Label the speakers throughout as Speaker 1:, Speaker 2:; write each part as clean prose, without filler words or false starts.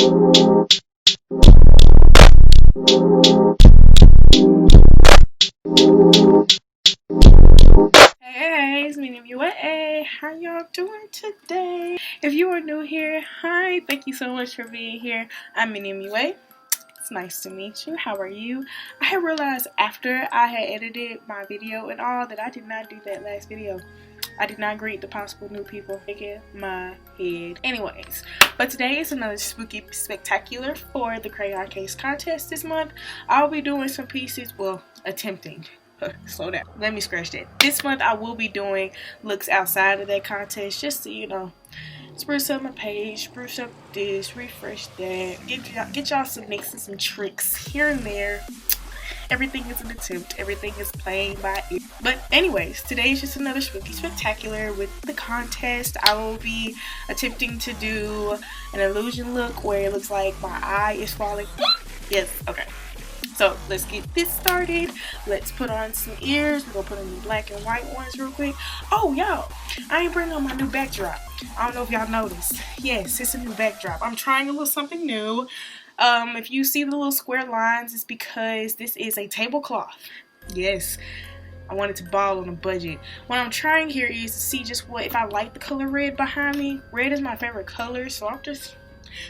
Speaker 1: Hey, it's me, Hey, how y'all doing today? If you are new here, hi, thank you so much for being here. I'm Minnie. It's nice to meet you. How are you? I realized after I had edited my video and all that I did not do that last video. I did not greet the possible new people. Making my head. Anyways, but today is another spooky spectacular for the Crayon case contest this month. I'll be doing some pieces, well, attempting. Slow down. Let me scratch that. This month I will be doing looks outside of that contest just to, you know, spruce up my page, spruce up this, refresh that, get y'all some nicks and some tricks here and there. Everything is an attempt. Everything is playing by ear. But anyways, today is just another spooky spectacular with the contest. I will be attempting to do an illusion look where it looks like my eye is falling. Yes, okay. So let's get this started. Let's put on some ears. We're gonna put on the black and white ones real quick. Oh, y'all, I ain't bringing on my new backdrop. I don't know if y'all noticed. Yes, it's a new backdrop. I'm trying a little something new. If you see the little square lines, it's because this is a tablecloth. Yes, I wanted to ball on a budget. What I'm trying here is to see just what, if I like the color red behind me. Red is my favorite color, so I'm just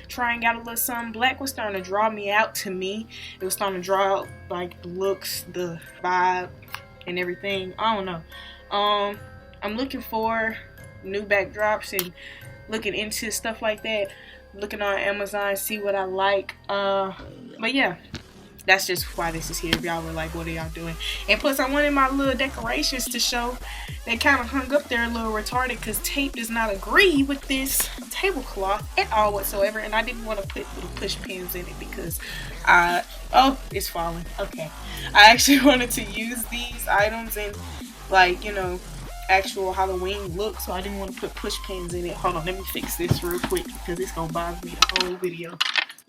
Speaker 1: trying out a little something. Black was starting to draw me out to me. It was starting to draw out like the looks, the vibe, and everything. I don't know. I'm looking for new backdrops and looking into stuff like that. Looking on Amazon, see what I like. But yeah, that's just why this is here. If y'all were like, what are y'all doing? And plus, I wanted my little decorations to show. They kind of hung up there a little retarded because tape does not agree with this tablecloth at all whatsoever. And I didn't want to put little push pins in it because oh, it's falling. Okay, I actually wanted to use these items in, like, you know, actual Halloween look, so I didn't want to put push pins in it. Hold on, let me fix this real quick because it's gonna bother me the whole video.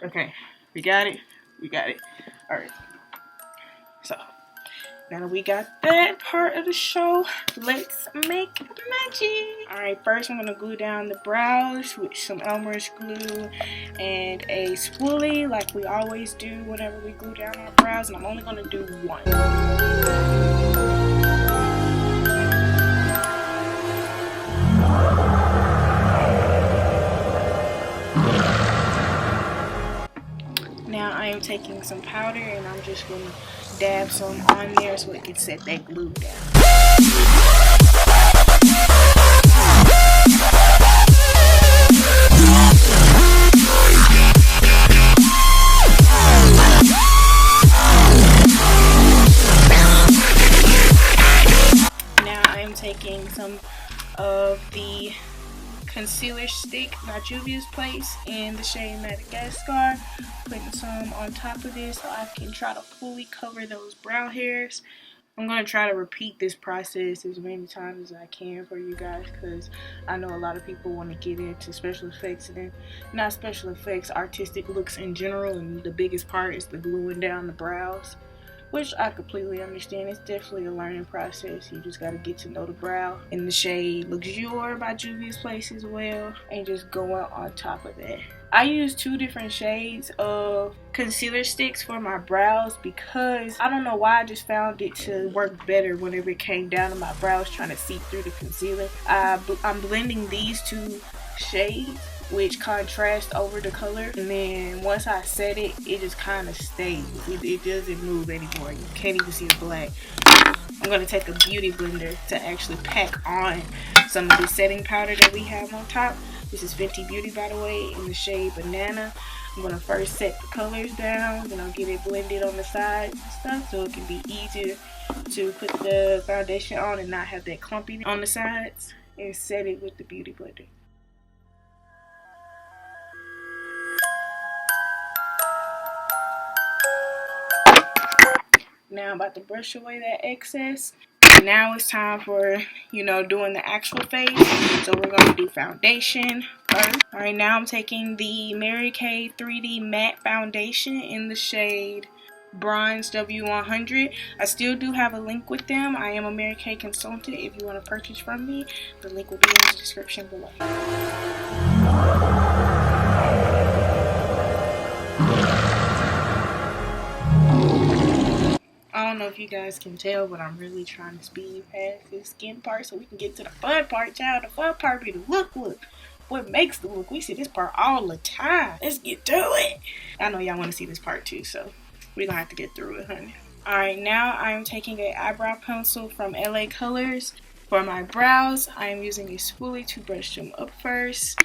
Speaker 1: Okay, we got it. Alright, so now that we got that part of the show, let's make magic. Alright, first I'm gonna glue down the brows with some Elmer's glue and a spoolie like we always do whenever we glue down our brows, and I'm only gonna do one. Now I am taking some powder and I'm just going to dab some on there so it can set that glue down. Now I am taking some of the concealer stick by Juvia's Place in the shade Madagascar, putting some on top of this so I can try to fully cover those brow hairs. I'm going to try to repeat this process as many times as I can for you guys because I know a lot of people want to get into special effects and not special effects, artistic looks in general, and the biggest part is the gluing down the brows, which I completely understand. It's definitely a learning process. You just got to get to know the brow. In the shade Luxure by Juvia's Place as well, and just go out on top of that. I use two different shades of concealer sticks for my brows because I don't know why, I just found it to work better whenever it came down to my brows trying to see through the concealer. I'm blending these two shades, which contrast over the color, and then once I set it, it just kind of stays. It doesn't move anymore. You can't even see the black. I'm going to take a beauty blender to actually pack on some of the setting powder that we have on top. This is Fenty Beauty, by the way, in the shade Banana. I'm going to first set the colors down, then I'll get it blended on the sides and stuff so it can be easier to put the foundation on and not have that clumpy on the sides, and set it with the beauty blender. Now I'm about to brush away that excess. Now it's time for, you know, doing the actual face. So we're going to do foundation first. Alright, now I'm taking the Mary Kay 3D Matte Foundation in the shade Bronze W100. I still do have a link with them. I am a Mary Kay consultant. If you want to purchase from me, the link will be in the description below. if you guys can tell, but I'm really trying to speed past this skin part so we can get to the fun part, child. The fun part be the look. What makes the look? We see this part all the time. Let's get to it. I know y'all want to see this part too, so we're gonna have to get through it, honey. Alright, now I'm taking an eyebrow pencil from LA Colors. For my brows, I am using a spoolie to brush them up first.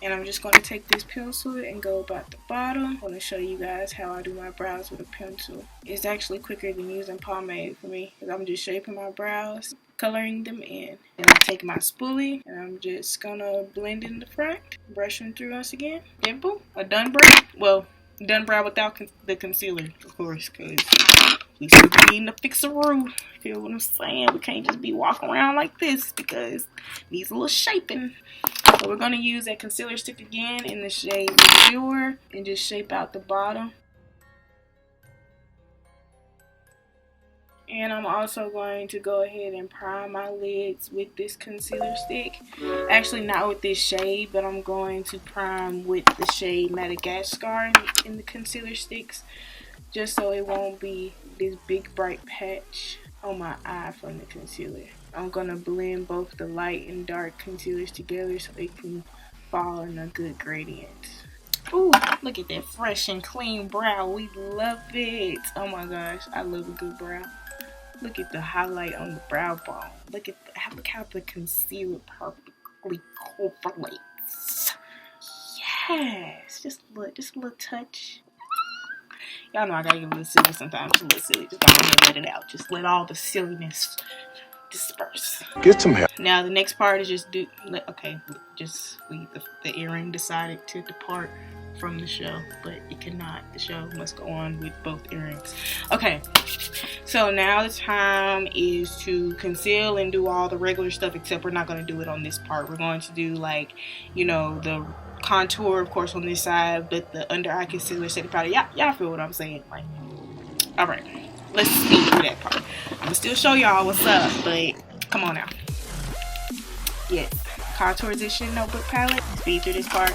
Speaker 1: And I'm just going to take this pencil and go about the bottom. I'm going to show you guys how I do my brows with a pencil. It's actually quicker than using pomade for me, because I'm just shaping my brows, coloring them in. And I'm taking my spoolie and I'm just going to blend in the front, brushing through once again. Then boom, a done brow. Well, done brow without the concealer, of course, because we still need to fix a roo. Feel what I'm saying? We can't just be walking around like this because it needs a little shaping. So we're going to use that concealer stick again in the shade Pure and just shape out the bottom. And I'm also going to go ahead and prime my lids with this concealer stick. Actually, not with this shade, but I'm going to prime with the shade Madagascar in the concealer sticks, just so it won't be this big bright patch on my eye from the concealer. I'm going to blend both the light and dark concealers together so they can fall in a good gradient. Ooh, look at that fresh and clean brow. We love it. Oh my gosh, I love a good brow. Look at the highlight on the brow bone. Look how the concealer perfectly incorporates. Yes, just a little touch. Y'all know I gotta get a little silly sometimes. Just a little silly. Just don't let it out. Just let all the silliness disperse.
Speaker 2: Get some help.
Speaker 1: Now the next part is just the earring decided to depart from the show, but it cannot. The show must go on with both earrings. Okay, so now the time is to conceal and do all the regular stuff, except we're not going to do it on this part. We're going to do, like, you know, the contour, of course, on this side, but the under eye concealer, setting powder. Y'all feel what I'm saying? Like, all right, let's speed through that part. I'm gonna still show y'all what's up, but come on now. Yes, contour edition notebook palette. Speed through this part.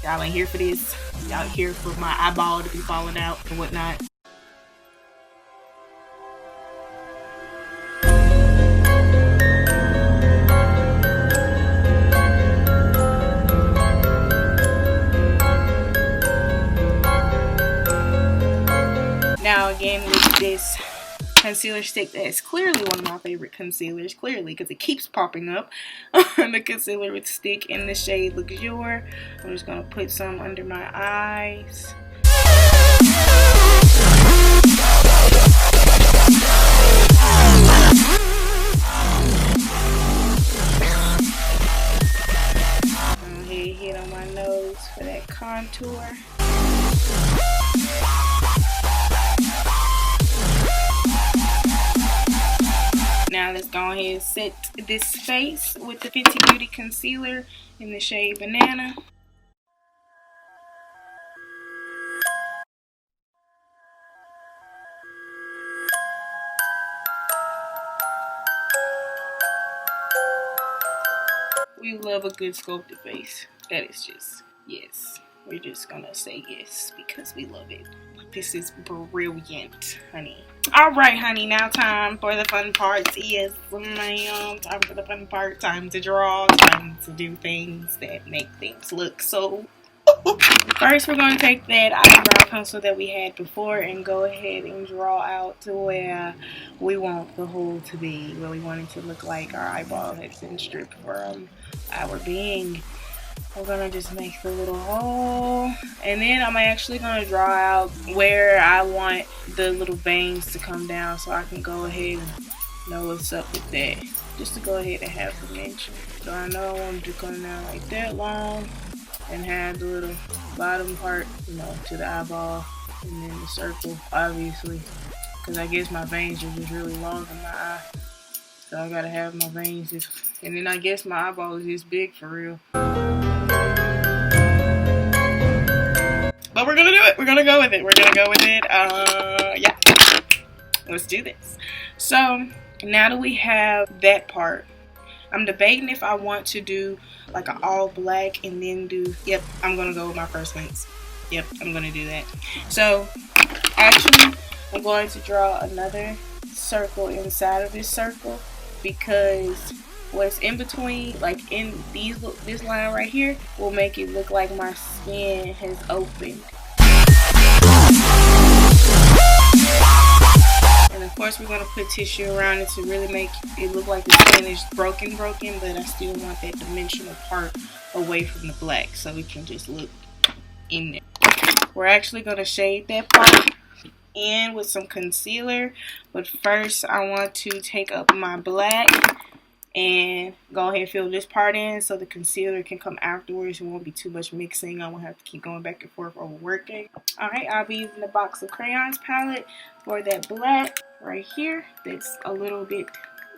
Speaker 1: Y'all ain't here for this. Y'all here for my eyeball to be falling out and whatnot. Now again with this concealer stick that is clearly one of my favorite concealers, clearly, because it keeps popping up on the concealer with stick in the shade Luxure. I'm just going to put some under my eyes. Go ahead, hit on my nose for that contour. Now let's go ahead and set this face with the Fenty Beauty concealer in the shade Banana. We love a good sculpted face. That is just, yes. We're just gonna say yes because we love it. This is brilliant, honey. Alright, honey, now time for the fun parts. Yes, ma'am. Time for the fun part. Time to draw. Time to do things that make things look so. First, we're going to take that eyebrow pencil that we had before and go ahead and draw out to where we want the hole to be. Where we want it to look like our eyeball has been stripped from our being. We're going to just make the little hole. And then I'm actually going to draw out where I want the little veins to come down so I can go ahead and know what's up with that. Just to go ahead and have dimension. So I know I want to go down like that long and have the little bottom part, you know, to the eyeball. And then the circle, obviously. Because I guess my veins are just really long in my eye. So I got to have my veins just... And then I guess my eyeball is just big for real. But we're gonna do it. We're gonna go with it. We're gonna go with it. Yeah. Let's do this. So now that we have that part, I'm debating if I want to do like an all black and then do. Yep, I'm gonna go with my first lens. Yep, I'm gonna do that. So actually, I'm going to draw another circle inside of this circle, because what's in between, like in this line right here, will make it look like my skin has opened. And of course we're going to put tissue around it to really make it look like the skin is broken, but I still want that dimensional part away from the black so it can just look in there. We're actually going to shade that part in with some concealer, but first I want to take up my black and go ahead and fill this part in so the concealer can come afterwards. It won't be too much mixing. I won't have to keep going back and forth over working. Alright, I'll be using the box of crayons palette for that black right here. That's a little bit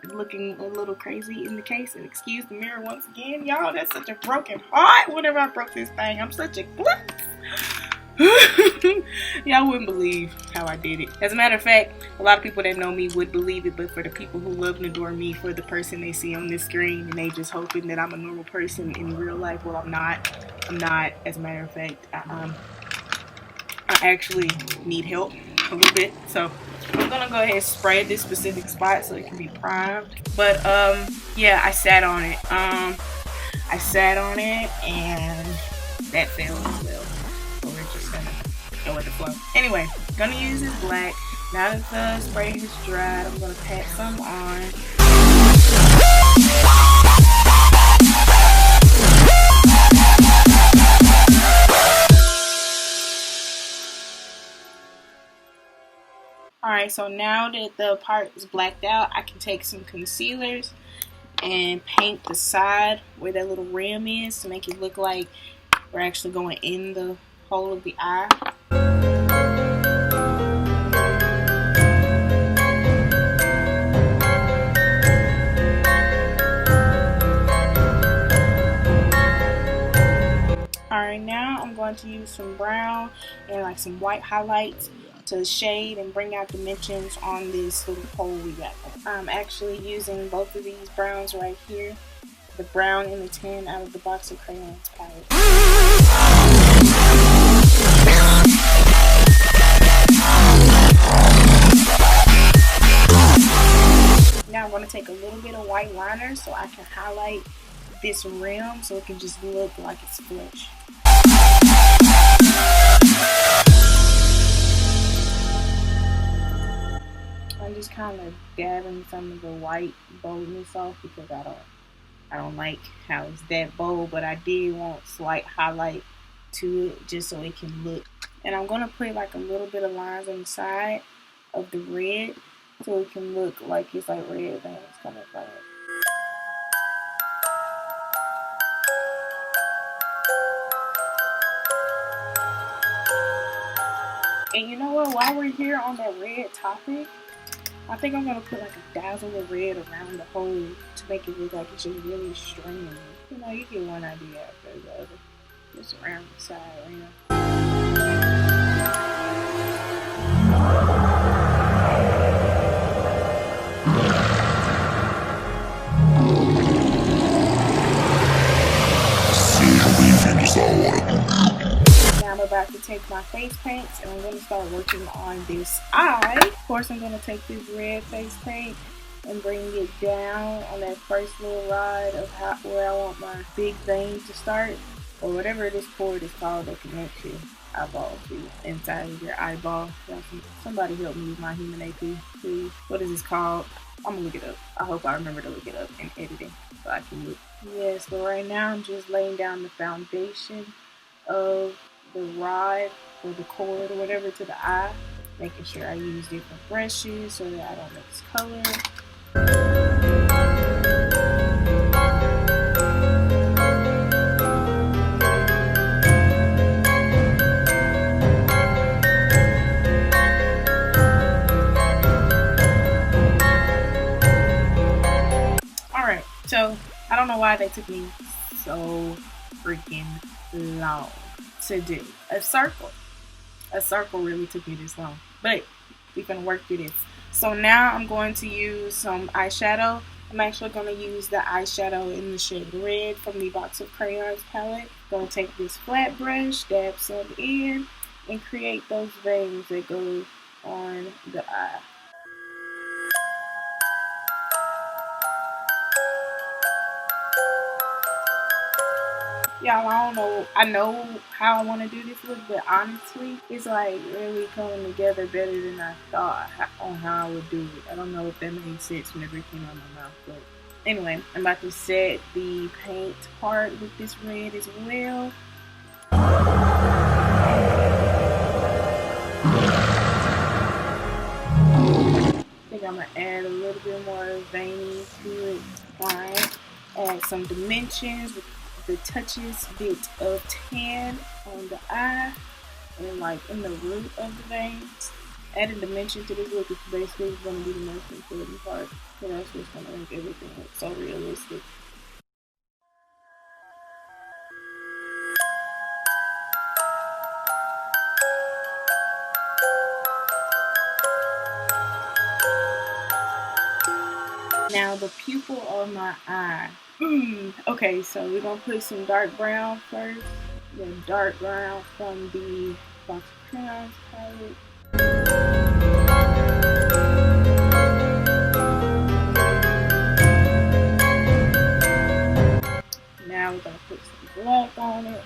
Speaker 1: looking a little crazy in the case. And excuse the mirror once again, y'all. That's such a broken heart whenever I broke this thing. I'm such a klutz. Y'all wouldn't believe how I did it. As a matter of fact, a lot of people that know me would believe it, but for the people who love and adore me for the person they see on this screen and they just hoping that I'm a normal person in real life, well, I'm not. I'm not. As a matter of fact, I actually need help a little bit, so I'm gonna go ahead and spray this specific spot so it can be primed. But yeah, I sat on it. And that fell as well. We're just gonna go with the flow. Anyway, gonna use this black. Now that the spray has dried, I'm gonna pat some on. Alright, so now that the part is blacked out, I can take some concealers and paint the side where that little rim is to make it look like we're actually going in the hole of the eye. Alright, now I'm going to use some brown and like some white highlights to shade and bring out dimensions on this little hole we got. I'm actually using both of these browns right here, the brown and the tan out of the box of crayons palette. Now I'm going to take a little bit of white liner so I can highlight this rim so it can just look like it's flesh. I'm just kind of dabbing some of the white boldness off because I don't like how it's that bold, but I did want slight highlight to it just so it can look. And I'm going to put like a little bit of lines on the side of the red so it can look like it's like red veins coming from it. And you know what, while we're here on that red topic, I think I'm going to put like a dazzle of red around the hole to make it look like it's just really streaming. You know, you get one idea after the other. Just around the side right now. Now I'm about to take my face paints and I'm going to start working on this eye. Of course, I'm going to take this red face paint and bring it down on that first little rod of where I want my big vein to start, or whatever this cord is called that connects your eyeball to inside of your eyeball. Somebody help me with my human AP, please. What is this called? I'm gonna look it up. I hope I remember to look it up in editing so I can look. Yeah, so right now I'm just laying down the foundation of the rod or the cord or whatever to the eye, making sure I use different brushes so that I don't mix color. Alright, so I don't know why they took me so freaking long to do a circle. A circle really took me this long, but we're gonna work through this. So now I'm going to use some eyeshadow. I'm actually going to use the eyeshadow in the shade red from the box of crayons palette. Going to take this flat brush, dab some in, and create those veins that go on the eye. Y'all, I don't know. I know how I want to do this look, but honestly, it's like really coming together better than I thought on how I would do it. I don't know if that made sense when everything on my mouth, but anyway, I'm about to set the paint part with this red as well. I think I'm gonna add a little bit more veiny to it. Fine. Add some dimensions with the touches bit of tan on the eye and like in the root of the veins. Adding dimension to this look is basically going to be the most important part, so that's what's going to make everything look so realistic. Now the pupil of my eye. Okay, so we're gonna put some dark brown first. The dark brown from the box of crayons palette. Now we're gonna put some black on it.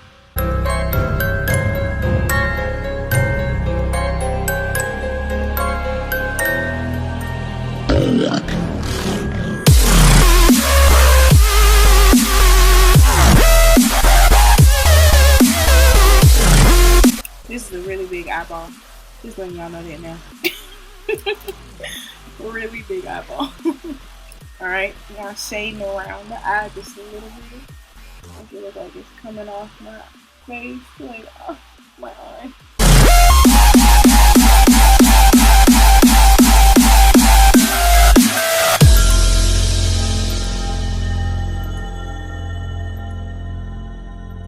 Speaker 1: This is a really big eyeball. Just letting y'all know that now. Really big eyeball. Alright, now shading around the eye just a little bit. Make it look like it's coming off my face, like off my eye.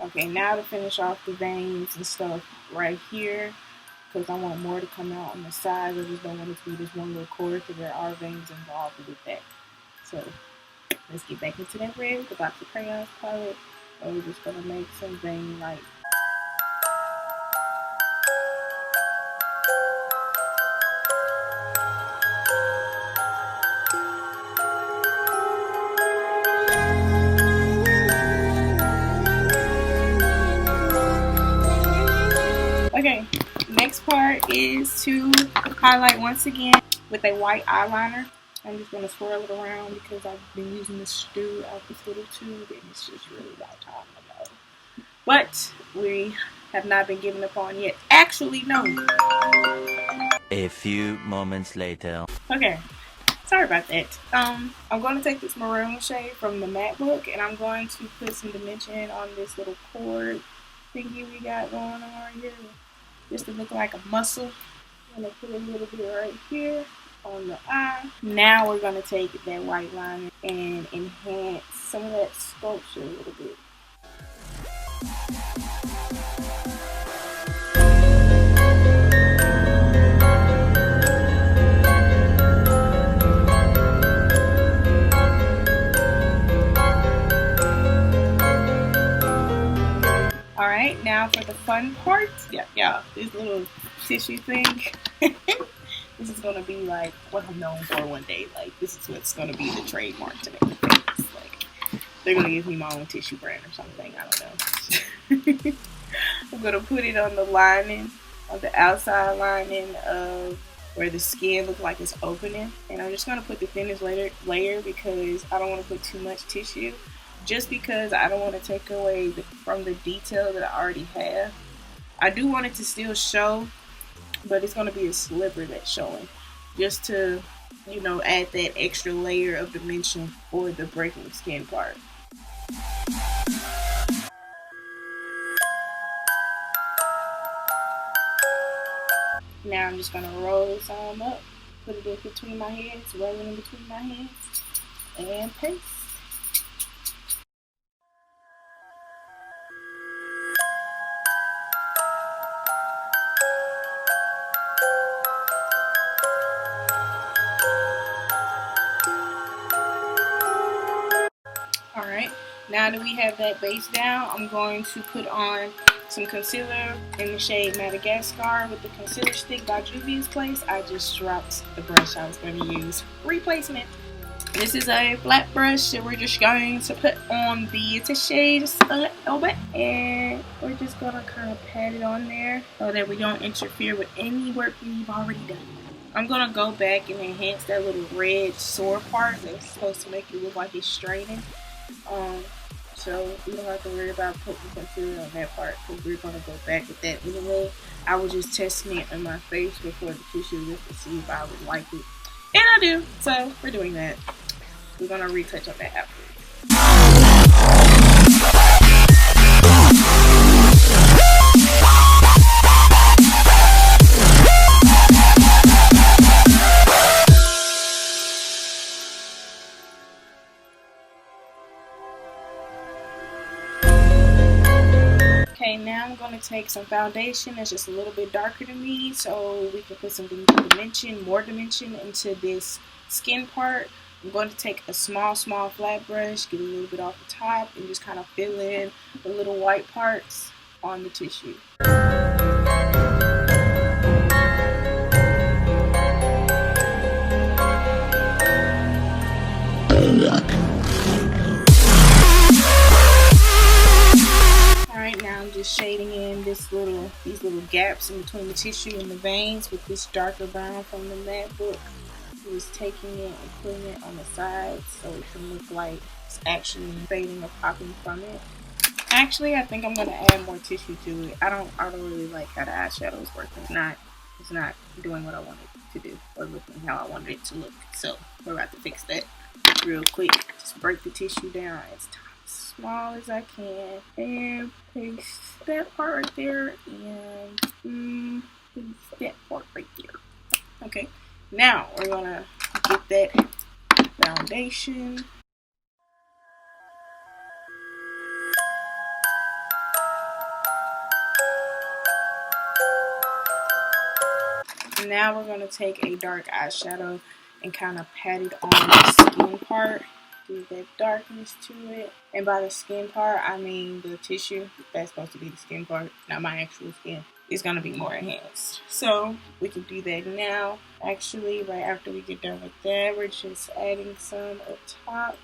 Speaker 1: Okay, now to finish off the veins and stuff right here, because I want more to come out on the sides. I just don't want it to be this one little cord, because there are veins involved with that. So let's get back into that red with the box of crayons palette, and we're just gonna make some vein light. Okay, next part is to highlight once again with a white eyeliner. I'm just going to swirl it around because I've been using this stew out this little tube and it's just really about time to go. But we have not been given up on yet. Actually, no.
Speaker 2: A few moments later.
Speaker 1: Okay, sorry about that. I'm going to take this maroon shade from the matte book and I'm going to put some dimension on this little cord thingy we got going on right here. Just to look like a muscle. I'm going to put a little bit right here on the eye. Now we're going to take that white liner and enhance some of that sculpture a little bit. Alright, now for the fun part. Yeah, this little tissue thing. This is gonna be like what I'm known for one day. Like this is what's gonna be the trademark to make the face. Like they're gonna give me my own tissue brand or something. I don't know. I'm gonna put it on the lining, on the outside lining of where the skin looks like it's opening, and I'm just gonna put the thinnest layer because I don't want to put too much tissue. Just because I don't want to take away from the detail that I already have. I do want it to still show, but it's going to be a sliver that's showing. Just to, you know, add that extra layer of dimension for the breaking skin part. Now I'm just going to roll some up, put it in between my hands, roll it in between my hands, and paste. Alright, now that we have that base down, I'm going to put on some concealer in the shade Madagascar with the concealer stick by Juvia's Place. I just dropped the brush I was going to use. Replacement. This is a flat brush that we're just going to put on the tissue just a little bit, and we're just gonna kind of pat it on there so that we don't interfere with any work we've already done. I'm gonna go back and enhance that little red sore part that's supposed to make it look like it's straining. So we don't have to worry about putting concealer on that part because we're gonna go back with that anyway. I was just testing it on my face before the tissue just to see if I would like it, and I do. So we're doing that. We're gonna retouch on that afterwards. Okay, now I'm going to take some foundation that's just a little bit darker than me so we can put some more dimension into this skin part. I'm going to take a small flat brush, get a little bit off the top, and just kind of fill in the little white parts on the tissue. Alright, now I'm just shading in these little gaps in between the tissue and the veins with this darker brown from the matte book. Just taking it and putting it on the sides so it can look like it's actually fading or popping from it. Actually, I think I'm gonna add more tissue to it. I don't really like how the eyeshadow is working. It's not doing what I wanted it to do or looking how I wanted it to look. So we're about to fix that real quick. Just break the tissue down as small as I can and paste that part right there and paste that part right there. Okay. Now we're gonna get that foundation. Now we're gonna take a dark eyeshadow and kind of pat it on the skin part. Give that darkness to it. And by the skin part, I mean the tissue. That's supposed to be the skin part, not my actual skin. It's gonna be more enhanced. So we can do that now. Actually, right after we get done with that, we're just adding some up top.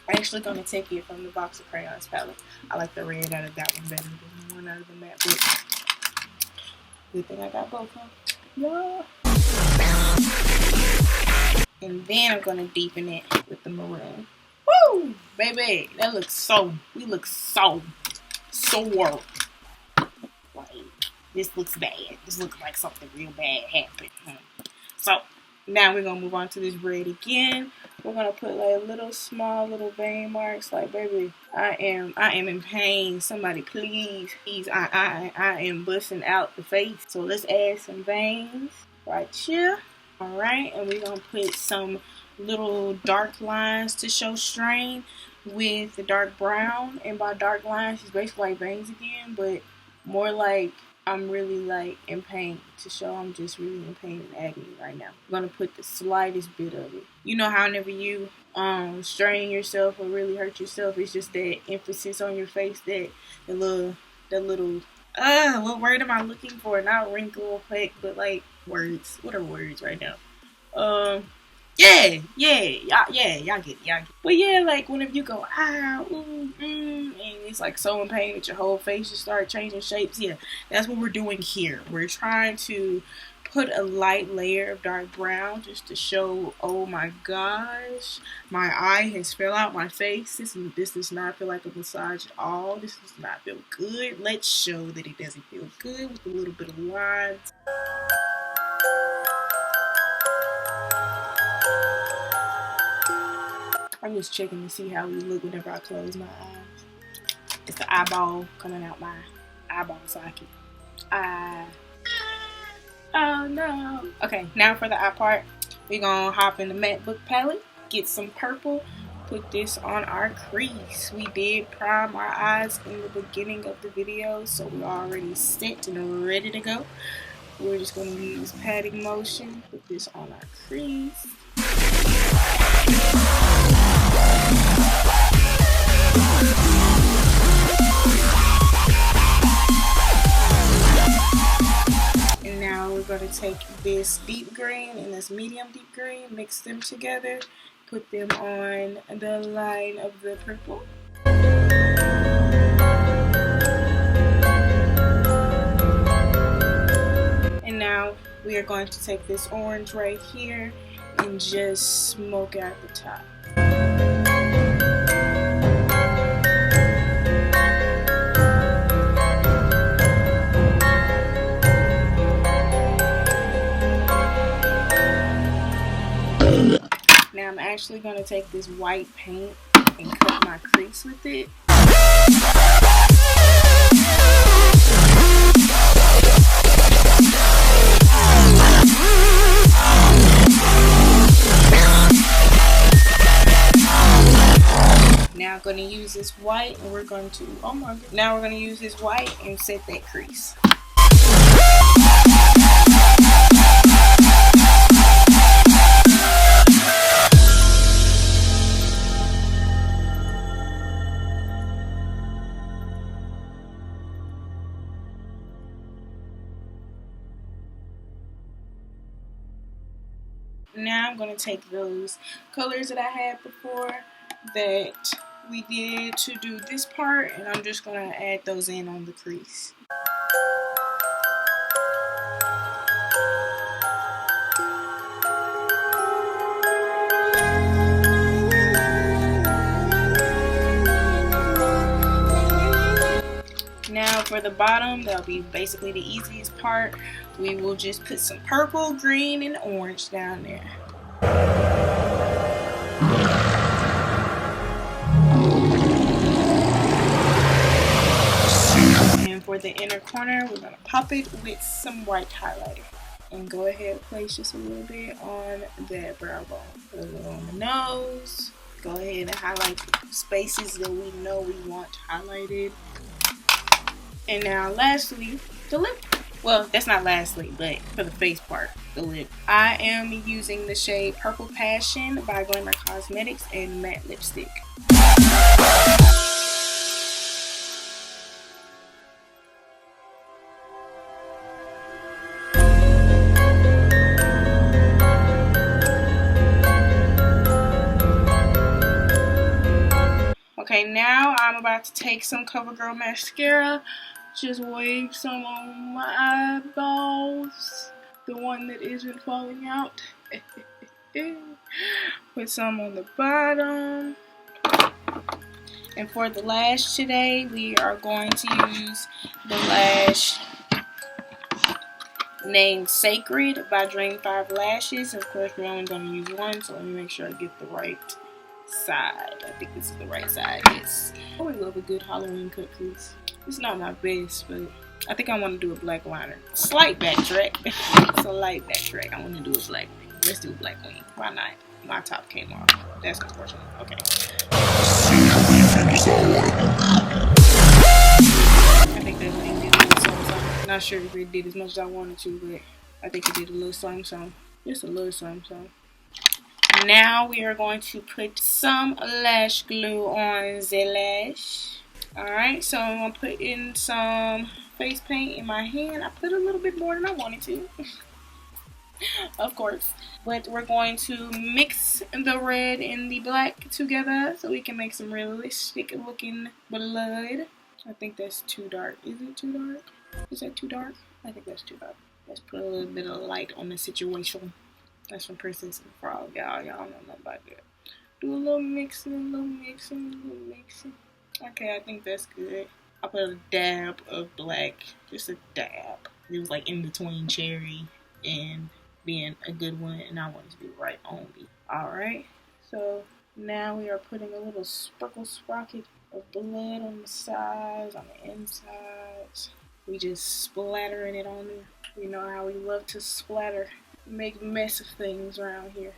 Speaker 1: I'm actually gonna take it from the box of crayons palette. I like the red out of that one better than the one out of the matte book. Good thing I got both of them. Yeah. And then I'm gonna deepen it with the maroon. Woo! Baby, that looks so, we look so sore. Like, this looks bad. This looks like something real bad happened. So, now we're gonna move on to this red again. We're gonna put like small little vein marks. Like, baby, I am in pain. Somebody please, I am busting out the face. So let's add some veins right here. Alright, and we're gonna put some little dark lines to show strain with the dark brown. And by dark lines, it's basically like veins again, but more like I'm really like in pain to show I'm just really in pain and agony right now. I'm gonna put the slightest bit of it. You know how whenever you strain yourself or really hurt yourself, it's just that emphasis on your face, that little what word am I looking for? Not wrinkle effect, but like words. What are words right now? Yeah, y'all get it. But yeah, like whenever you go, and it's like so in pain that your whole face just start changing shapes. Yeah, that's what we're doing here. We're trying to put a light layer of dark brown just to show, oh my gosh, my eye has fell out my face. This does not feel like a massage at all. This does not feel good. Let's show that it doesn't feel good with a little bit of lines. I'm just checking to see how we look whenever I close my eyes. It's the eyeball coming out my eyeball socket. Oh no. Okay, now for the eye part, we're gonna hop in the matte book palette, get some purple, put this on our crease. We did prime our eyes in the beginning of the video, so we're already set and ready to go. We're just gonna use patting motion, put this on our crease. And now we're going to take this deep green and this medium deep green, mix them together, put them on the line of the purple. And now we are going to take this orange right here and just smoke out the top. Now I'm actually going to take this white paint and cut my crease with it. Now I'm going to use this white and we're going to, oh my god. Now we're going to use this white and set that crease. Now I'm going to take those colors that I had before that we did to do this part, and I'm just going to add those in on the crease. Now for the bottom, that'll be basically the easiest part. We will just put some purple, green, and orange down there. And for the inner corner, we're going to pop it with some white highlighter. And go ahead and place just a little bit on that brow bone. Put a little on the nose. Go ahead and highlight the spaces that we know we want highlighted. And now lastly, the lip. Well, that's not lastly, but for the face part, the lip. I am using the shade Purple Passion by Glamour Cosmetics and matte lipstick. Okay, now I'm about to take some CoverGirl mascara. Just wave some on my eyeballs. The one that isn't falling out. Put some on the bottom. And for the lash today, we are going to use the lash named Sacred by Dream 5 Lashes. Of course, we're only going to use one, so let me make sure I get the right side. I think this is the right side. Yes. I always love a good Halloween cut crease. It's not my best, but I think I want to do a black liner. Slight backtrack. Slight backtrack. I want to do a black wing. Let's do a black wing. Why not? My top came off. That's unfortunate. Okay. I think that wing did a little something. Not sure if it did as much as I wanted to, but I think it did a little something. Just a little something. Now we are going to put some lash glue on the lash. Alright, so I'm going to put in some face paint in my hand. I put a little bit more than I wanted to. Of course. But we're going to mix the red and the black together so we can make some realistic looking blood. I think that's too dark. Is it too dark? Is that too dark? I think that's too dark. Let's put a little bit of light on the situation. That's from Princess and the Frog, y'all. Y'all know nothing about that. Do a little mixing, a little mixing, a little mixing. Okay, I think that's good. I put a dab of black. Just a dab. It was like in between cherry and being a good one, and I want it to be right on me. Alright, so now we are putting a little sprocket of blood on the sides, on the insides. We just splattering it on there. You know how we love to splatter. Make a mess of things around here.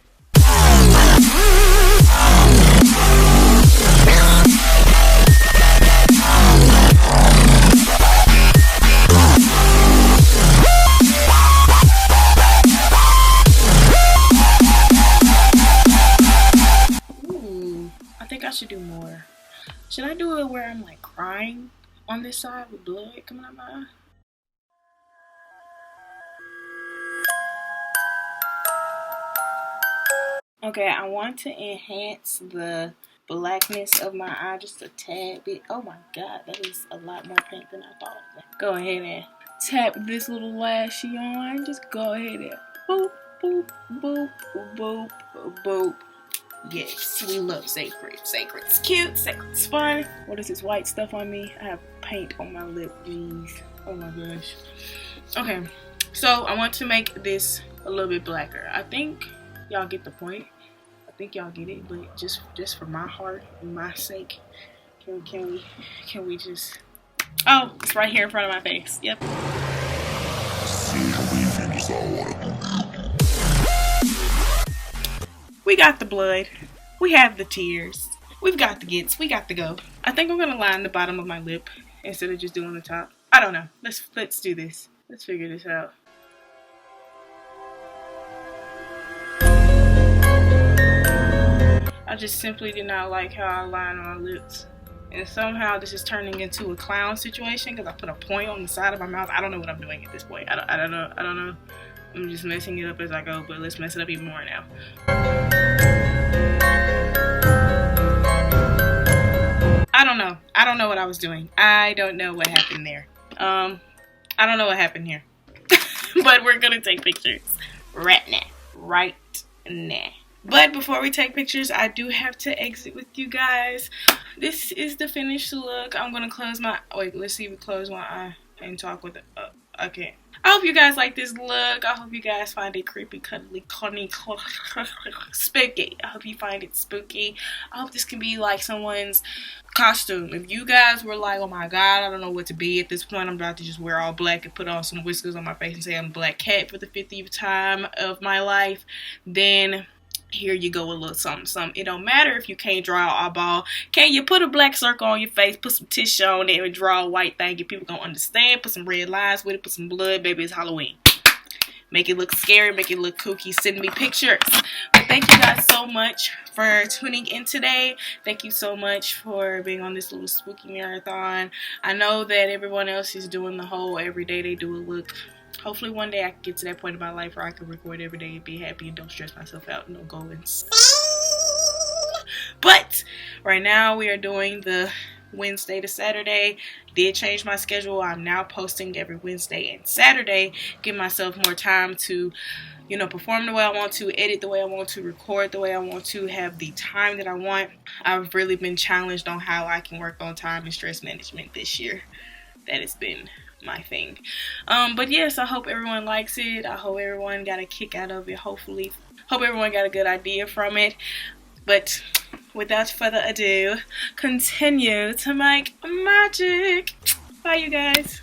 Speaker 1: Ooh, I think I should do more. Should I do it where I'm like crying on this side with blood coming out my eye? Okay, I want to enhance the blackness of my eye just a tad bit. Oh my god, that is a lot more paint than I thought. Go ahead and tap this little lashy on. Just go ahead and boop, boop, boop, boop, boop. Yes, we love sacred. Sacred's cute, sacred's fun. What is this white stuff on me? I have paint on my lip, jeez. Oh my gosh. Okay, so I want to make this a little bit blacker. I think y'all get the point. I think y'all get it, but just for my heart and my sake, can we just? Oh, it's right here in front of my face. Yep. We got the blood. We have the tears. We've got the gets. We got the go. I think I'm gonna line the bottom of my lip instead of just doing the top. I don't know. Let's do this. Let's figure this out. I just simply did not like how I line my lips. And somehow this is turning into a clown situation because I put a point on the side of my mouth. I don't know what I'm doing at this point. I don't know. I'm just messing it up as I go, but let's mess it up even more now. I don't know what I was doing. I don't know what happened there. I don't know what happened here. But we're gonna take pictures right now. But before we take pictures, I do have to exit with you guys. This is the finished look. I'm gonna close my, wait, let's see if we close one eye and talk with it. Okay. I hope you guys like this look. I hope you guys find it creepy, cuddly, corny, spooky. I hope you find it spooky. I hope this can be like someone's costume. If you guys were like, oh my god, I don't know what to be at this point, I'm about to just wear all black and put on some whiskers on my face and say I'm a black cat for the 50th time of my life, then here you go, a little something. It don't matter if you can't draw an eyeball. Can you put a black circle on your face, put some tissue on there, and draw a white thing, and people gonna understand? Put some red lines with it, put some blood, baby, it's Halloween. Make it look scary, make it look kooky. Send me pictures. But thank you guys so much for tuning in today. Thank you so much for being on this little spooky marathon. I know that everyone else is doing the whole every day they do a look. Hopefully one day I can get to that point in my life where I can record every day and be happy and don't stress myself out and don't go insane. But right now we are doing the Wednesday to Saturday. Did change my schedule. I'm now posting every Wednesday and Saturday. Give myself more time to, you know, perform the way I want to, edit the way I want to, record the way I want to, have the time that I want. I've really been challenged on how I can work on time and stress management this year. That has been my thing. But yes, I hope everyone likes it. I hope everyone got a kick out of it. Hopefully, hope everyone got a good idea from it. But without further ado, continue to make magic. Bye, you guys.